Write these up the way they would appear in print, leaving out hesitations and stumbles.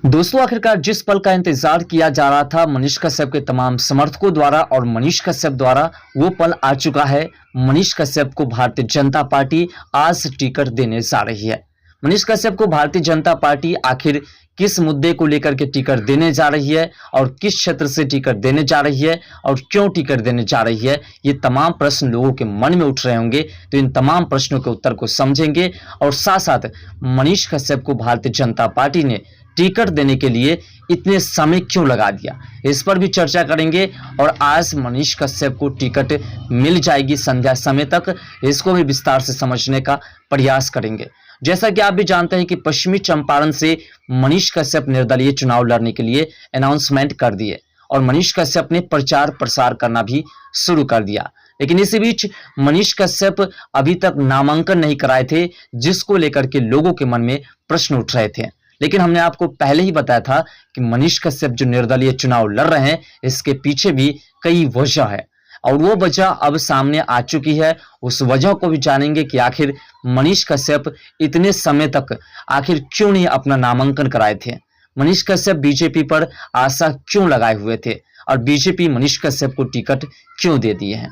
दोस्तों, आखिरकार जिस पल का इंतजार किया जा रहा था मनीष कश्यप के तमाम समर्थकों द्वारा और मनीष कश्यप द्वारा, वो पल आ चुका है। मनीष कश्यप को भारतीय जनता पार्टी आज टिकट देने जा रही है। मनीष कश्यप को भारतीय जनता पार्टी आखिर किस मुद्दे को लेकर के टिकट देने जा रही है और किस क्षेत्र से टिकट देने जा रही है और क्यों टिकट देने जा रही है, ये तमाम प्रश्न लोगों के मन में उठ रहे होंगे। तो इन तमाम प्रश्नों के उत्तर को समझेंगे और साथ साथ मनीष कश्यप को भारतीय जनता पार्टी ने टिकट देने के लिए इतने समय क्यों लगा दिया, इस पर भी चर्चा करेंगे। और आज मनीष कश्यप को टिकट मिल जाएगी संध्या समय तक, इसको भी विस्तार से समझने का प्रयास करेंगे। जैसा कि आप भी जानते हैं कि पश्चिमी चंपारण से मनीष कश्यप निर्दलीय चुनाव लड़ने के लिए अनाउंसमेंट कर दिए और मनीष कश्यप ने प्रचार प्रसार करना भी शुरू कर दिया। लेकिन इसी बीच मनीष कश्यप अभी तक नामांकन नहीं कराए थे, जिसको लेकर के लोगों के मन में प्रश्न उठ रहे थे। लेकिन हमने आपको पहले ही बताया था कि मनीष कश्यप जो निर्दलीय चुनाव लड़ रहे हैं, इसके पीछे भी कई वजह है और वो वजह अब सामने आ चुकी है। उस वजह को भी जानेंगे कि आखिर मनीष कश्यप इतने समय तक आखिर क्यों नहीं अपना नामांकन कराए थे। मनीष कश्यप बीजेपी पर आशा क्यों लगाए हुए थे और बीजेपी मनीष कश्यप को टिकट क्यों दे दिए हैं।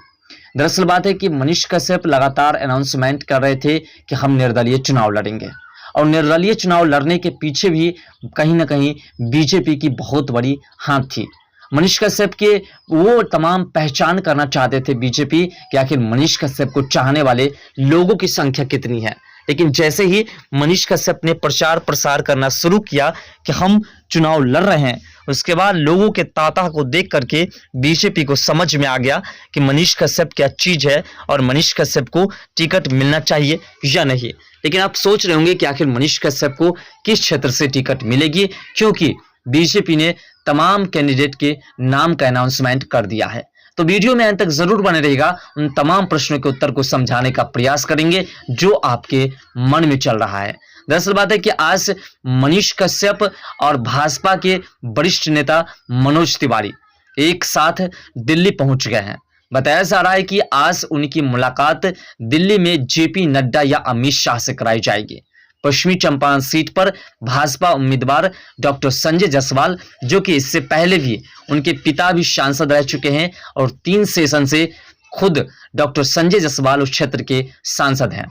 दरअसल बात है कि मनीष कश्यप लगातार अनाउंसमेंट कर रहे थे कि हम निर्दलीय चुनाव लड़ेंगे और निर्दलीय चुनाव लड़ने के पीछे भी कहीं ना कहीं बीजेपी की बहुत बड़ी हाथ थी। मनीष कश्यप के वो तमाम पहचान करना चाहते थे बीजेपी कि आखिर मनीष कश्यप को चाहने वाले लोगों की संख्या कितनी है। लेकिन जैसे ही मनीष कश्यप ने प्रचार प्रसार करना शुरू किया कि हम चुनाव लड़ रहे हैं, उसके बाद लोगों के तांता को देख करके बीजेपी को समझ में आ गया कि मनीष कश्यप क्या चीज है और मनीष कश्यप को टिकट मिलना चाहिए या नहीं। लेकिन आप सोच रहे होंगे कि आखिर मनीष कश्यप को किस क्षेत्र से टिकट मिलेगी, क्योंकि बीजेपी ने तमाम कैंडिडेट के नाम का अनाउंसमेंट कर दिया है। तो वीडियो में अंत तक जरूर बने रहेगा, उन तमाम प्रश्नों के उत्तर को समझाने का प्रयास करेंगे जो आपके मन में चल रहा है। दरअसल बात है कि आज मनीष कश्यप और भाजपा के वरिष्ठ नेता मनोज तिवारी एक साथ दिल्ली पहुंच गए हैं। बताया जा रहा है कि आज उनकी मुलाकात दिल्ली में जेपी नड्डा या अमित शाह से कराई जाएगी। पश्चिमी चंपारण सीट पर भाजपा उम्मीदवार डॉक्टर संजय जायसवाल, जो कि इससे पहले भी उनके पिता भी सांसद रह चुके हैं और 3 सेशन से खुद डॉक्टर संजय जायसवाल उस क्षेत्र के सांसद हैं।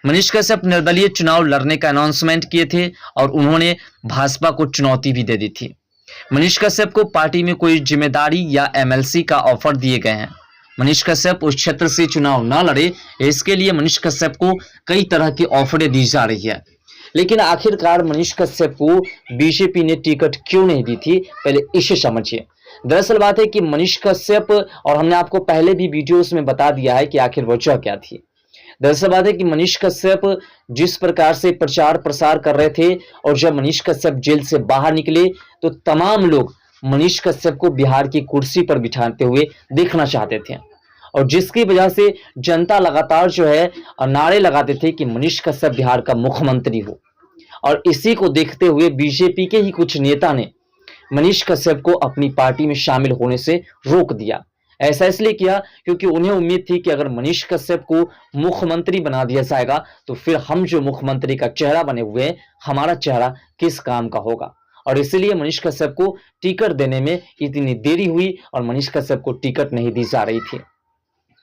मनीष कश्यप निर्दलीय चुनाव लड़ने का अनाउंसमेंट किए थे और उन्होंने भाजपा को चुनौती भी दे दी थी। मनीष कश्यप को पार्टी में कोई जिम्मेदारी या एमएलसी का ऑफर दिए गए हैं। मनीष कश्यप उस क्षेत्र से चुनाव न लड़े, इसके लिए मनीष कश्यप को कई तरह की ऑफरें दी जा रही है। लेकिन आखिरकार मनीष कश्यप को बीजेपी ने टिकट क्यों नहीं दी थी, पहले इसे समझिए। दरअसल बात है कि मनीष कश्यप, और हमने आपको पहले भी वीडियोस में बता दिया है कि आखिर वजह क्या थी। दरअसल बात है कि मनीष कश्यप जिस प्रकार से प्रचार प्रसार कर रहे थे और जब मनीष कश्यप जेल से बाहर निकले तो तमाम लोग मनीष कश्यप को बिहार की कुर्सी पर बिठाते हुए देखना चाहते थे और जिसकी वजह से जनता लगातार जो है नारे लगाते थे कि मनीष कश्यप बिहार का मुख्यमंत्री हो। और इसी को देखते हुए बीजेपी के ही कुछ नेता ने मनीष कश्यप को अपनी पार्टी में शामिल होने से रोक दिया। ऐसा इसलिए किया क्योंकि उन्हें उम्मीद थी कि अगर मनीष कश्यप को मुख्यमंत्री बना दिया जाएगा तो फिर हम जो मुख्यमंत्री का चेहरा बने हुए हैं, हमारा चेहरा किस काम का होगा। और इसलिए मनीष कश्यप को टिकट देने में इतनी देरी हुई और मनीष कश्यप को टिकट नहीं दी जा रही थी।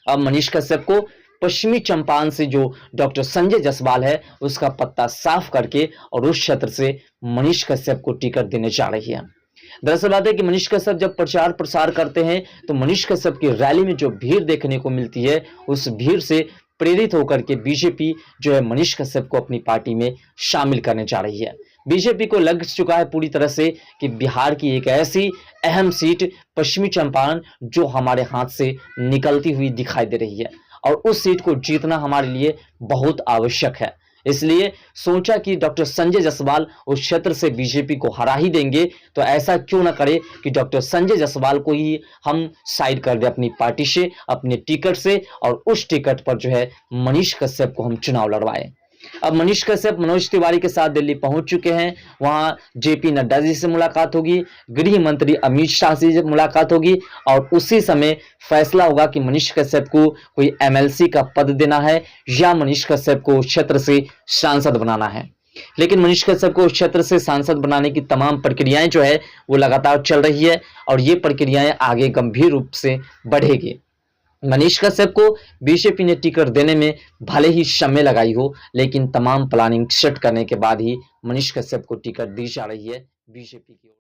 अब मनीष कश्यप को पश्चिमी चंपारण से जो डॉक्टर संजय जायसवाल है उसका पत्ता साफ करके और उस क्षेत्र से मनीष कश्यप को टिकट देने जा रही है। दरअसल बात है कि मनीष कश्यप जब प्रचार प्रसार करते हैं तो मनीष कश्यप की रैली में जो भीड़ देखने को मिलती है, उस भीड़ से प्रेरित होकर के बीजेपी जो है मनीष कश्यप को अपनी पार्टी में शामिल करने जा रही है। बीजेपी को लग चुका है पूरी तरह से कि बिहार की एक ऐसी अहम सीट पश्चिमी चंपारण जो हमारे हाथ से निकलती हुई दिखाई दे रही है और उस सीट को जीतना हमारे लिए बहुत आवश्यक है। इसलिए सोचा कि डॉक्टर संजय जायसवाल उस क्षेत्र से बीजेपी को हरा ही देंगे, तो ऐसा क्यों ना करे कि डॉक्टर संजय जायसवाल को ही हम साइड कर दे अपनी पार्टी से, अपने टिकट से, और उस टिकट पर जो है मनीष कश्यप को हम चुनाव लड़वाए। अब मनीष कश्यप मनोज तिवारी के साथ दिल्ली पहुंच चुके हैं। वहां जेपी नड्डा जी से मुलाकात होगी, गृह मंत्री अमित शाह से मुलाकात होगी और उसी समय फैसला होगा कि मनीष कश्यप को कोई एमएलसी का पद देना है या मनीष कश्यप को क्षेत्र से सांसद बनाना है। लेकिन मनीष कश्यप को उस क्षेत्र से सांसद बनाने की तमाम प्रक्रियाएं जो है वो लगातार चल रही है और ये प्रक्रियाएं आगे गंभीर रूप से बढ़ेगी। मनीष कश्यप को बीजेपी ने टिकट देने में भले ही समय लगाई हो, लेकिन तमाम प्लानिंग सेट करने के बाद ही मनीष कश्यप को टिकट दी जा रही है बीजेपी की ओर।